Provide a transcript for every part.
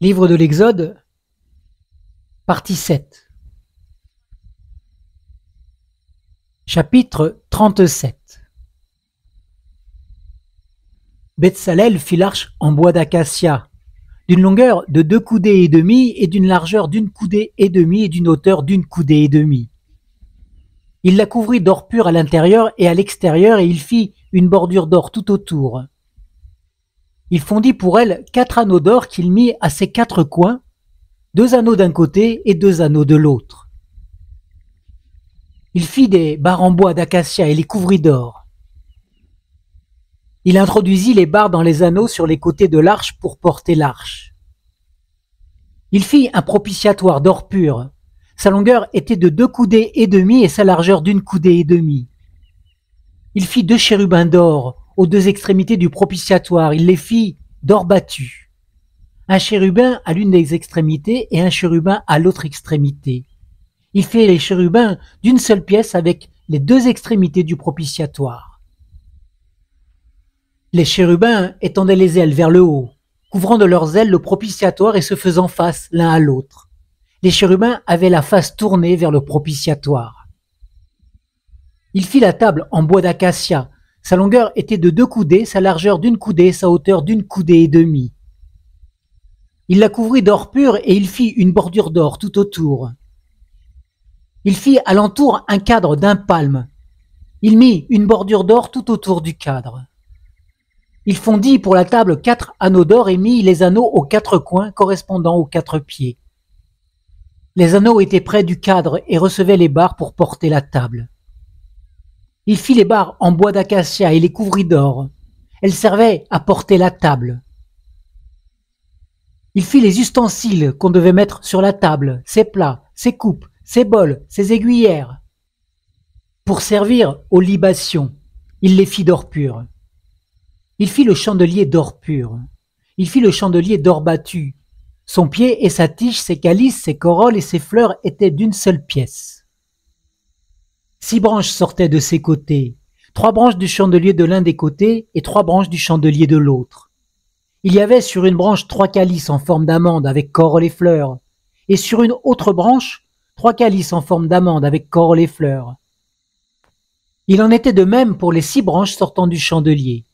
Livre de l'Exode, partie 7. Chapitre 37. Betsalel fit l'arche en bois d'acacia, d'une longueur de 2 coudées et demie et d'une largeur d'1 coudée et demie et d'une hauteur d'1 coudée et demie. Il la couvrit d'or pur à l'intérieur et à l'extérieur et il fit une bordure d'or tout autour. Il fondit pour elle 4 anneaux d'or qu'il mit à ses 4 coins, 2 anneaux d'un côté et 2 anneaux de l'autre. Il fit des barres en bois d'acacia et les couvrit d'or. Il introduisit les barres dans les anneaux sur les côtés de l'arche pour porter l'arche. Il fit un propitiatoire d'or pur. Sa longueur était de 2 coudées et demie et sa largeur d'1 coudée et demie. Il fit 2 chérubins d'or aux 2 extrémités du propitiatoire. Il les fit d'or battu. Un chérubin à l'une des extrémités et un chérubin à l'autre extrémité. Il fit les chérubins d'une seule pièce avec les 2 extrémités du propitiatoire. Les chérubins étendaient les ailes vers le haut, couvrant de leurs ailes le propitiatoire et se faisant face l'un à l'autre. Les chérubins avaient la face tournée vers le propitiatoire. Il fit la table en bois d'acacia. Sa longueur était de 2 coudées, sa largeur d'1 coudée, sa hauteur d'1 coudée et demie. Il la couvrit d'or pur et il fit une bordure d'or tout autour. Il fit alentour un cadre d'1 palme. Il mit une bordure d'or tout autour du cadre. Il fondit pour la table 4 anneaux d'or et mit les anneaux aux 4 coins correspondant aux 4 pieds. Les anneaux étaient près du cadre et recevaient les barres pour porter la table. Il fit les barres en bois d'acacia et les couvrit d'or. Elles servaient à porter la table. Il fit les ustensiles qu'on devait mettre sur la table, ses plats, ses coupes, ses bols, ses aiguillères. Pour servir aux libations, il les fit d'or pur. Il fit le chandelier d'or pur. Il fit le chandelier d'or battu. Son pied et sa tige, ses calices, ses corolles et ses fleurs étaient d'une seule pièce. 6 branches sortaient de ses côtés, 3 branches du chandelier de l'un des côtés et 3 branches du chandelier de l'autre. Il y avait sur une branche 3 calices en forme d'amande avec corolles et fleurs, et sur une autre branche 3 calices en forme d'amande avec corolles et fleurs. Il en était de même pour les 6 branches sortant du chandelier.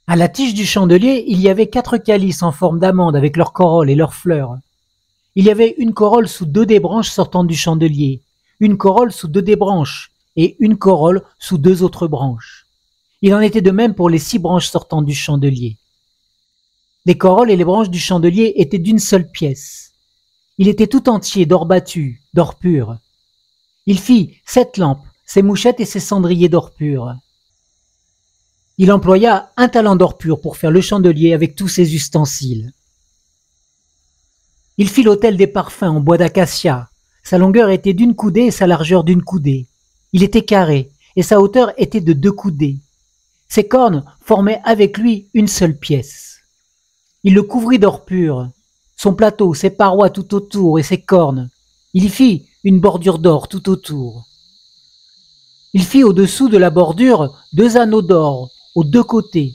À la tige du chandelier, il y avait 4 calices en forme d'amande avec leurs corolles et leurs fleurs. Il y avait une corolle sous 2 des branches sortant du chandelier, une corolle sous 2 des branches et une corolle sous 2 autres branches. Il en était de même pour les 6 branches sortant du chandelier. Les corolles et les branches du chandelier étaient d'une seule pièce. Il était tout entier d'or battu, d'or pur. Il fit 7 lampes, ses mouchettes et ses cendriers d'or pur. Il employa 1 talent d'or pur pour faire le chandelier avec tous ses ustensiles. Il fit l'autel des parfums en bois d'acacia. Sa longueur était d'1 coudée et sa largeur d'1 coudée. Il était carré et sa hauteur était de 2 coudées. Ses cornes formaient avec lui une seule pièce. Il le couvrit d'or pur. Son plateau, ses parois tout autour et ses cornes. Il y fit une bordure d'or tout autour. Il fit au-dessous de la bordure 2 anneaux d'or aux 2 côtés.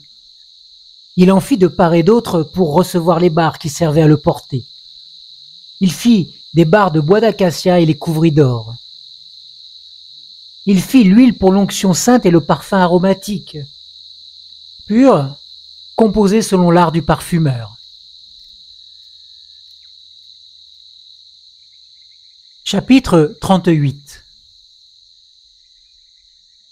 Il en fit de part et d'autre pour recevoir les barres qui servaient à le porter. Il fit des barres de bois d'acacia et les couvrit d'or. Il fit l'huile pour l'onction sainte et le parfum aromatique, pur, composé selon l'art du parfumeur. Chapitre 38.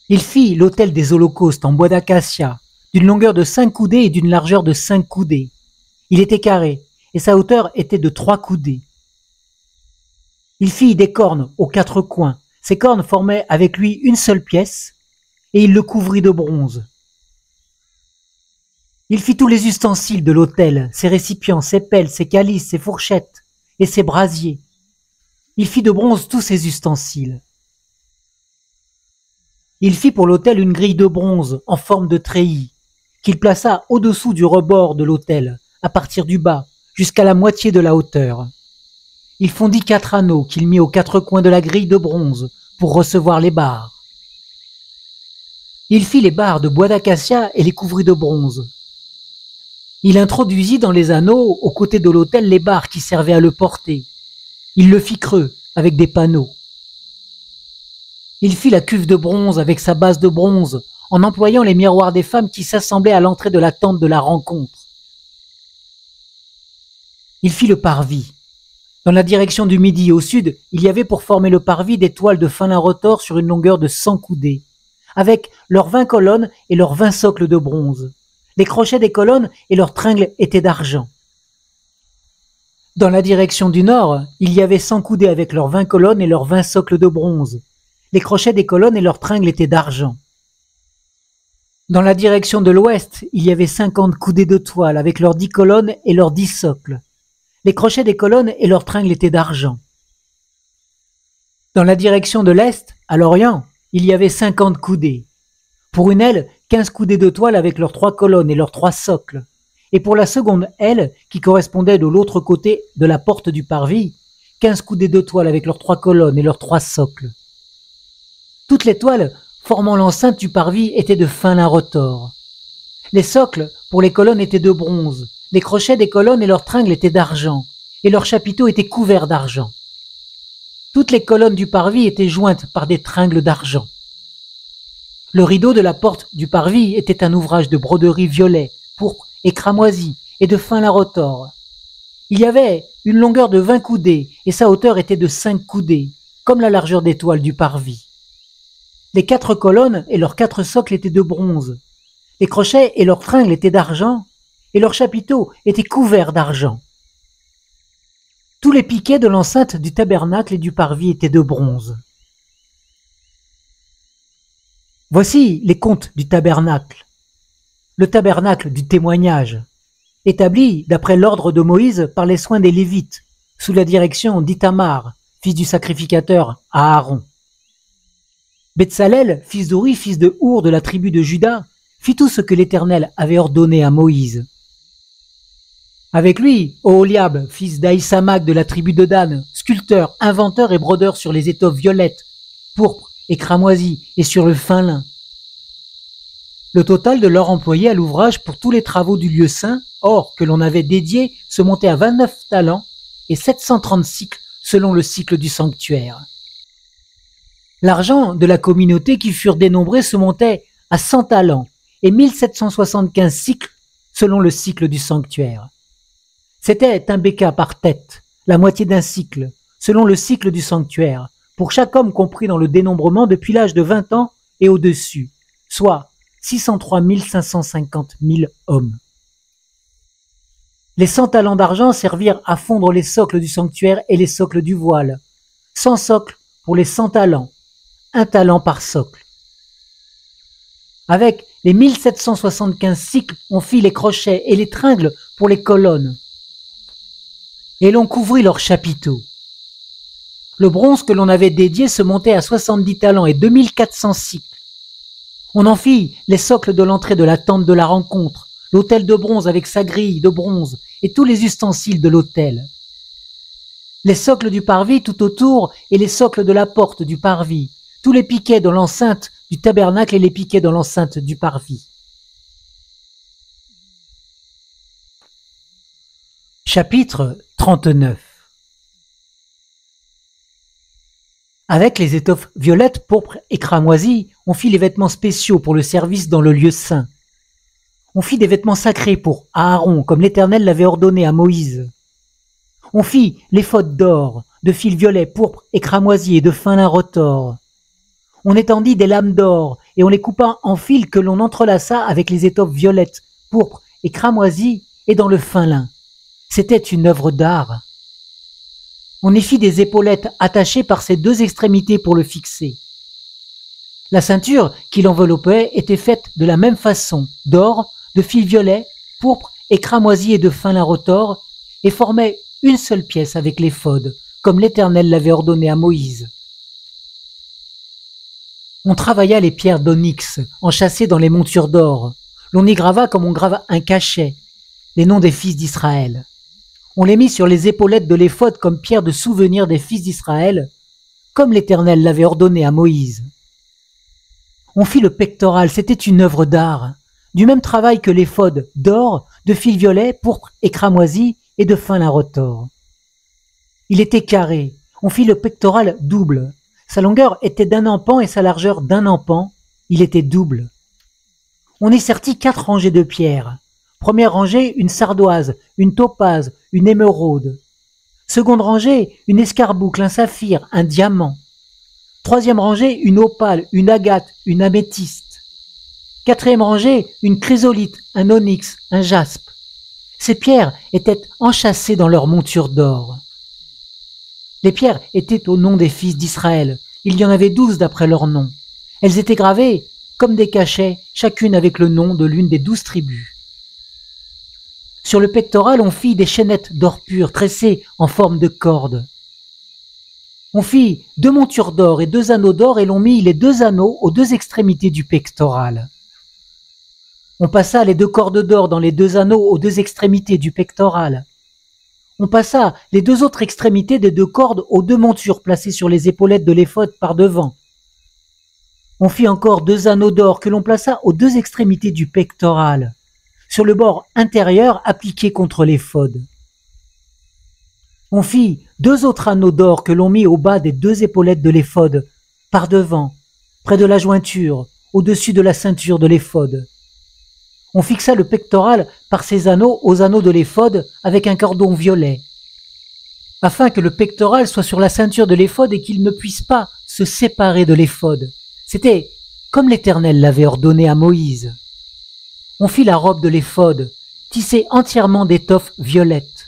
Il fit l'autel des holocaustes en bois d'acacia, d'une longueur de 5 coudées et d'une largeur de 5 coudées. Il était carré, et sa hauteur était de 3 coudées. Il fit des cornes aux 4 coins. Ces cornes formaient avec lui une seule pièce, et il le couvrit de bronze. Il fit tous les ustensiles de l'autel, ses récipients, ses pelles, ses calices, ses fourchettes et ses brasiers. Il fit de bronze tous ses ustensiles. Il fit pour l'autel une grille de bronze en forme de treillis, qu'il plaça au-dessous du rebord de l'autel, à partir du bas, jusqu'à la moitié de la hauteur. Il fondit 4 anneaux qu'il mit aux 4 coins de la grille de bronze pour recevoir les barres. Il fit les barres de bois d'acacia et les couvrit de bronze. Il introduisit dans les anneaux, aux côtés de l'autel, les barres qui servaient à le porter. Il le fit creux, avec des panneaux. Il fit la cuve de bronze avec sa base de bronze, en employant les miroirs des femmes qui s'assemblaient à l'entrée de la tente de la rencontre. Il fit le parvis. Dans la direction du midi au sud, il y avait pour former le parvis des toiles de fin lin retors sur une longueur de 100 coudées, avec leurs 20 colonnes et leurs 20 socles de bronze. Les crochets des colonnes et leurs tringles étaient d'argent. Dans la direction du nord, il y avait 100 coudées avec leurs 20 colonnes et leurs 20 socles de bronze. Les crochets des colonnes et leurs tringles étaient d'argent. Dans la direction de l'ouest, il y avait 50 coudées de toile avec leurs 10 colonnes et leurs 10 socles. Les crochets des colonnes et leurs tringles étaient d'argent. Dans la direction de l'est, à l'orient, il y avait 50 coudées. Pour une aile, 15 coudées de toile avec leurs 3 colonnes et leurs 3 socles. Et pour la seconde aile, qui correspondait de l'autre côté de la porte du parvis, 15 coudées de toile avec leurs 3 colonnes et leurs 3 socles. Toutes les toiles formant l'enceinte du parvis étaient de fin lin retors. Les socles pour les colonnes étaient de bronze, les crochets des colonnes et leurs tringles étaient d'argent, et leurs chapiteaux étaient couverts d'argent. Toutes les colonnes du parvis étaient jointes par des tringles d'argent. Le rideau de la porte du parvis était un ouvrage de broderie violet, pourpre et cramoisi, et de fin lin retors. Il y avait une longueur de 20 coudées, et sa hauteur était de 5 coudées, comme la largeur des toiles du parvis. Les 4 colonnes et leurs 4 socles étaient de bronze. Les crochets et leurs tringles étaient d'argent, et leurs chapiteaux étaient couverts d'argent. Tous les piquets de l'enceinte du tabernacle et du parvis étaient de bronze. Voici les comptes du tabernacle. Le tabernacle du témoignage, établi d'après l'ordre de Moïse par les soins des Lévites, sous la direction d'Ithamar, fils du sacrificateur Aaron. Betsalel, fils d'Uri, fils de Our de la tribu de Juda, fit tout ce que l'Éternel avait ordonné à Moïse. Avec lui, Oholiab, fils d'Aïsamak de la tribu de Dan, sculpteur, inventeur et brodeur sur les étoffes violettes, pourpres et cramoisies et sur le fin lin. Le total de l'or employé à l'ouvrage pour tous les travaux du lieu saint, or que l'on avait dédié, se montait à 29 talents et 730 cycles selon le cycle du sanctuaire. L'argent de la communauté qui furent dénombrés se montait à 100 talents et 1775 cycles selon le cycle du sanctuaire. C'était un béka par tête, la moitié d'un cycle, selon le cycle du sanctuaire, pour chaque homme compris dans le dénombrement depuis l'âge de 20 ans et au-dessus, soit 603 550 000 hommes. Les 100 talents d'argent servirent à fondre les socles du sanctuaire et les socles du voile. 100 socles pour les 100 talents, 1 talent par socle. Avec les 1775 cycles, on fit les crochets et les tringles pour les colonnes. Et l'on couvrit leurs chapiteaux. Le bronze que l'on avait dédié se montait à 70 talents et 2400 cycles. On en fit les socles de l'entrée de la tente de la rencontre, l'autel de bronze avec sa grille de bronze et tous les ustensiles de l'autel. Les socles du parvis tout autour et les socles de la porte du parvis, tous les piquets dans l'enceinte du tabernacle et les piquets dans l'enceinte du parvis. Chapitre 39. Avec les étoffes violettes, pourpres et cramoisies, on fit les vêtements spéciaux pour le service dans le lieu saint. On fit des vêtements sacrés pour Aaron, comme l'Éternel l'avait ordonné à Moïse. On fit l'éphod d'or, de fil violet, pourpre et cramoisi et de fin lin retors. On étendit des lames d'or et on les coupa en fils que l'on entrelaça avec les étoffes violettes, pourpres et cramoisies et dans le fin lin. C'était une œuvre d'art. On y fit des épaulettes attachées par ses 2 extrémités pour le fixer. La ceinture qui l'enveloppait était faite de la même façon, d'or, de fil violet, pourpre et cramoisi et de fin lin retors, et formait une seule pièce avec l'éphod, comme l'Éternel l'avait ordonné à Moïse. On travailla les pierres d'onyx, enchâssées dans les montures d'or. L'on y grava comme on grave un cachet, les noms des fils d'Israël. On les mit sur les épaulettes de l'éphod comme pierre de souvenir des fils d'Israël, comme l'Éternel l'avait ordonné à Moïse. On fit le pectoral, c'était une œuvre d'art, du même travail que l'éphod d'or, de fil violet, pourpre et cramoisi et de fin lin retors. Il était carré, on fit le pectoral double. Sa longueur était d'un empan et sa largeur d'un empan, il était double. On y sertit 4 rangées de pierres. Première rangée, une sardoise, une topaze, une émeraude. Seconde rangée, une escarboucle, un saphir, un diamant. Troisième rangée, une opale, une agate, une améthyste. Quatrième rangée, une chrysolite, un onyx, un jaspe. Ces pierres étaient enchâssées dans leur monture d'or. Les pierres étaient au nom des fils d'Israël. Il y en avait 12 d'après leur nom. Elles étaient gravées comme des cachets, chacune avec le nom de l'une des 12 tribus. Sur le pectoral, on fit des chaînettes d'or pur tressées en forme de cordes. On fit 2 montures d'or et 2 anneaux d'or et l'on mit les 2 anneaux aux 2 extrémités du pectoral. On passa les 2 cordes d'or dans les 2 anneaux aux 2 extrémités du pectoral. On passa les 2 autres extrémités des 2 cordes aux 2 montures placées sur les épaulettes de l'éphod par devant. On fit encore 2 anneaux d'or que l'on plaça aux 2 extrémités du pectoral, sur le bord intérieur appliqué contre l'éphod. On fit 2 autres anneaux d'or que l'on mit au bas des 2 épaulettes de l'éphod, par devant, près de la jointure, au-dessus de la ceinture de l'éphod. On fixa le pectoral par ces anneaux aux anneaux de l'éphod avec un cordon violet, afin que le pectoral soit sur la ceinture de l'éphod et qu'il ne puisse pas se séparer de l'éphod. C'était comme l'Éternel l'avait ordonné à Moïse. On fit la robe de l'éphod, tissée entièrement d'étoffe violette.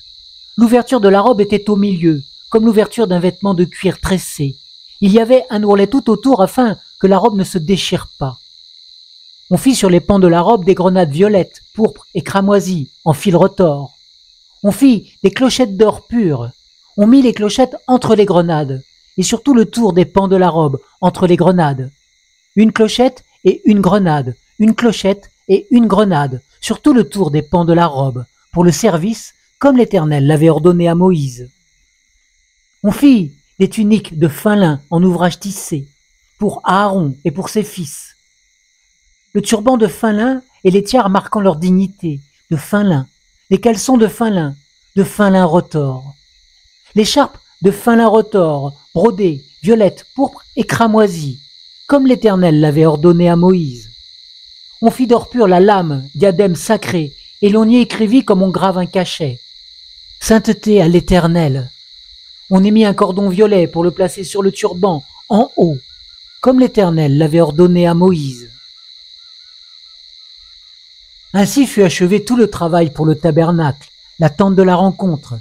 L'ouverture de la robe était au milieu, comme l'ouverture d'un vêtement de cuir tressé. Il y avait un ourlet tout autour afin que la robe ne se déchire pas. On fit sur les pans de la robe des grenades violettes, pourpres et cramoisies, en fil retors. On fit des clochettes d'or pur. On mit les clochettes entre les grenades, et sur tout le tour des pans de la robe, entre les grenades. Une clochette et une grenade, une clochette et une grenade, sur tout le tour des pans de la robe, pour le service, comme l'Éternel l'avait ordonné à Moïse. On fit des tuniques de fin lin en ouvrage tissé, pour Aaron et pour ses fils. Le turban de fin lin et les tiares marquant leur dignité, de fin lin, les caleçons de fin lin retors, l'écharpe de fin lin retors, brodée, violette, pourpre et cramoisie, comme l'Éternel l'avait ordonné à Moïse. On fit d'or pur la lame, diadème sacré, et l'on y écrivit comme on grave un cachet. Sainteté à l'Éternel. On y mit un cordon violet pour le placer sur le turban, en haut, comme l'Éternel l'avait ordonné à Moïse. Ainsi fut achevé tout le travail pour le tabernacle, la tente de la rencontre.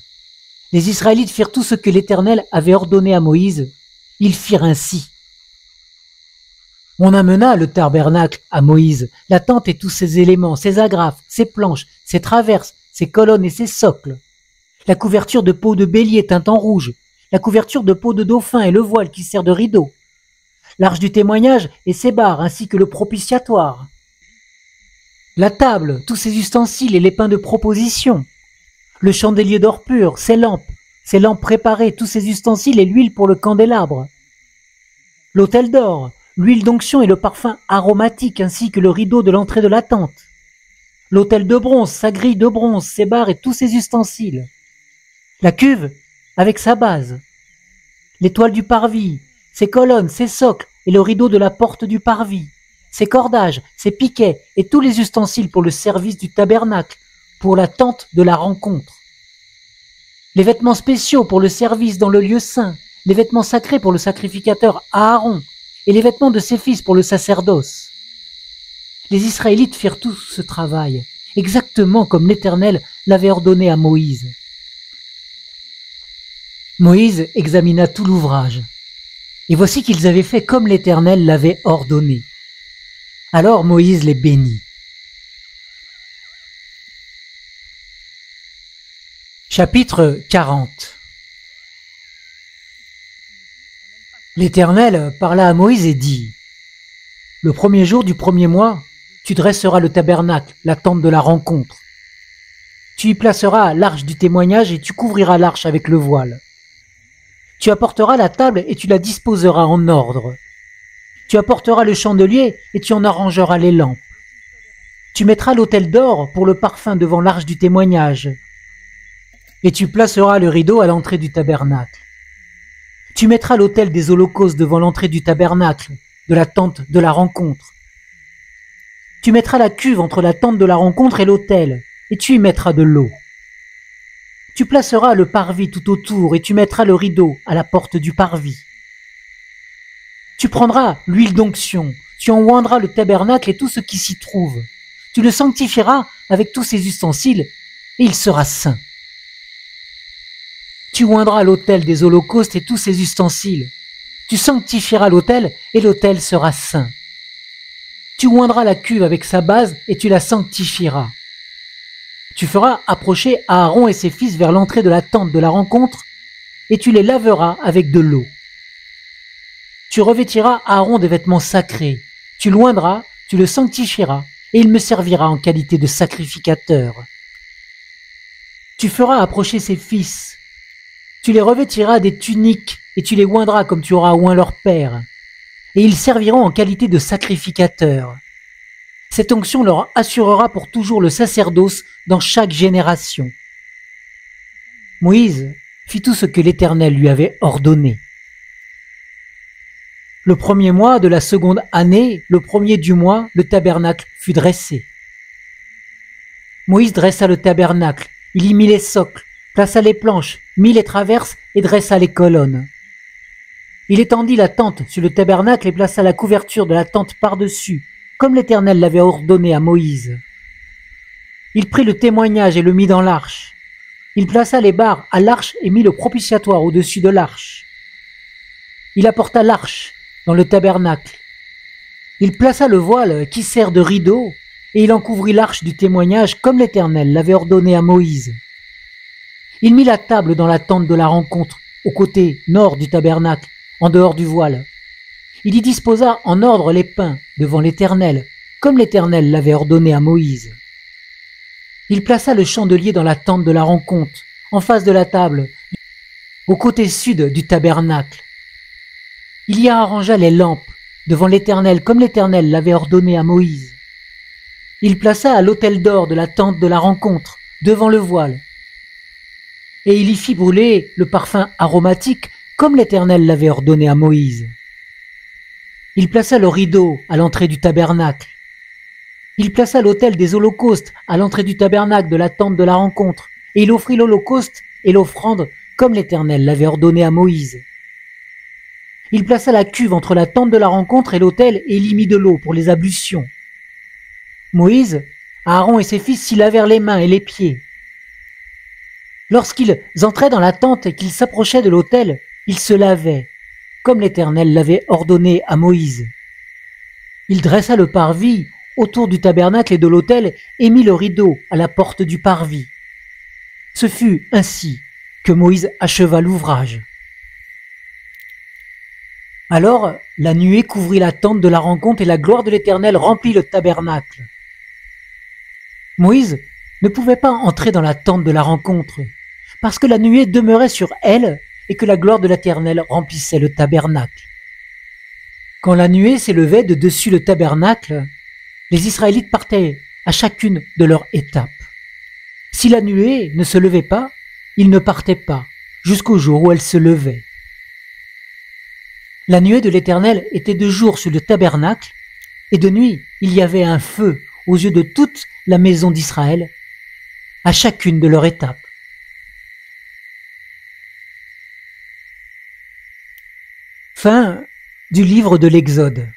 Les Israélites firent tout ce que l'Éternel avait ordonné à Moïse. Ils firent ainsi. On amena le tabernacle à Moïse, la tente et tous ses éléments, ses agrafes, ses planches, ses traverses, ses colonnes et ses socles. La couverture de peau de bélier teinte en rouge, la couverture de peau de dauphin et le voile qui sert de rideau, l'arche du témoignage et ses barres ainsi que le propitiatoire. La table, tous ses ustensiles et les pains de proposition, le chandelier d'or pur, ses lampes préparées, tous ses ustensiles et l'huile pour le candélabre, l'autel d'or, l'huile d'onction et le parfum aromatique ainsi que le rideau de l'entrée de la tente, l'autel de bronze, sa grille de bronze, ses barres et tous ses ustensiles, la cuve avec sa base, l'étoile du parvis, ses colonnes, ses socles et le rideau de la porte du parvis, ses cordages, ses piquets et tous les ustensiles pour le service du tabernacle, pour la tente de la rencontre. Les vêtements spéciaux pour le service dans le lieu saint, les vêtements sacrés pour le sacrificateur Aaron et les vêtements de ses fils pour le sacerdoce. Les Israélites firent tout ce travail, exactement comme l'Éternel l'avait ordonné à Moïse. Moïse examina tout l'ouvrage, et voici qu'ils avaient fait comme l'Éternel l'avait ordonné. Alors Moïse les bénit. Chapitre 40. L'Éternel parla à Moïse et dit : Le premier jour du premier mois, tu dresseras le tabernacle, la tente de la rencontre. Tu y placeras l'arche du témoignage et tu couvriras l'arche avec le voile. Tu apporteras la table et tu la disposeras en ordre. Tu apporteras le chandelier et tu en arrangeras les lampes. Tu mettras l'autel d'or pour le parfum devant l'arche du témoignage, et tu placeras le rideau à l'entrée du tabernacle. Tu mettras l'autel des holocaustes devant l'entrée du tabernacle, de la tente de la rencontre. Tu mettras la cuve entre la tente de la rencontre et l'autel, et tu y mettras de l'eau. Tu placeras le parvis tout autour, et tu mettras le rideau à la porte du parvis. Tu prendras l'huile d'onction, tu en oindras le tabernacle et tout ce qui s'y trouve. Tu le sanctifieras avec tous ses ustensiles, et il sera saint. Tu oindras l'autel des holocaustes et tous ses ustensiles. Tu sanctifieras l'autel, et l'autel sera saint. Tu oindras la cuve avec sa base, et tu la sanctifieras. Tu feras approcher Aaron et ses fils vers l'entrée de la tente de la rencontre, et tu les laveras avec de l'eau. Tu revêtiras Aaron des vêtements sacrés, tu l'oindras, tu le sanctifieras, et il me servira en qualité de sacrificateur. Tu feras approcher ses fils, tu les revêtiras des tuniques, et tu les oindras comme tu auras oint leur père, et ils serviront en qualité de sacrificateurs. Cette onction leur assurera pour toujours le sacerdoce dans chaque génération. Moïse fit tout ce que l'Éternel lui avait ordonné. Le premier mois de la seconde année, le premier du mois, le tabernacle fut dressé. Moïse dressa le tabernacle, il y mit les socles, plaça les planches, mit les traverses et dressa les colonnes. Il étendit la tente sur le tabernacle et plaça la couverture de la tente par-dessus, comme l'Éternel l'avait ordonné à Moïse. Il prit le témoignage et le mit dans l'arche. Il plaça les barres à l'arche et mit le propitiatoire au-dessus de l'arche. Il apporta l'arche dans le tabernacle. Il plaça le voile qui sert de rideau et il en couvrit l'arche du témoignage comme l'Éternel l'avait ordonné à Moïse. Il mit la table dans la tente de la rencontre, au côté nord du tabernacle, en dehors du voile. Il y disposa en ordre les pains devant l'Éternel, comme l'Éternel l'avait ordonné à Moïse. Il plaça le chandelier dans la tente de la rencontre, en face de la table, au côté sud du tabernacle. Il y arrangea les lampes devant l'Éternel, comme l'Éternel l'avait ordonné à Moïse. Il plaça à l'autel d'or de la tente de la rencontre, devant le voile. Et il y fit brûler le parfum aromatique, comme l'Éternel l'avait ordonné à Moïse. Il plaça le rideau à l'entrée du tabernacle. Il plaça l'autel des holocaustes à l'entrée du tabernacle de la tente de la rencontre, et il offrit l'holocauste et l'offrande comme l'Éternel l'avait ordonné à Moïse. Il plaça la cuve entre la tente de la rencontre et l'autel et il y mit de l'eau pour les ablutions. Moïse, Aaron et ses fils s'y lavèrent les mains et les pieds. Lorsqu'ils entraient dans la tente et qu'ils s'approchaient de l'autel, ils se lavaient, comme l'Éternel l'avait ordonné à Moïse. Il dressa le parvis autour du tabernacle et de l'autel et mit le rideau à la porte du parvis. Ce fut ainsi que Moïse acheva l'ouvrage. Alors la nuée couvrit la tente de la rencontre et la gloire de l'Éternel remplit le tabernacle. Moïse ne pouvait pas entrer dans la tente de la rencontre, parce que la nuée demeurait sur elle et que la gloire de l'Éternel remplissait le tabernacle. Quand la nuée s'élevait de dessus le tabernacle, les Israélites partaient à chacune de leur étape. Si la nuée ne se levait pas, ils ne partaient pas, jusqu'au jour où elle se levait. La nuée de l'Éternel était de jour sur le tabernacle, et de nuit il y avait un feu aux yeux de toute la maison d'Israël, à chacune de leur étape. Fin du livre de l'Exode.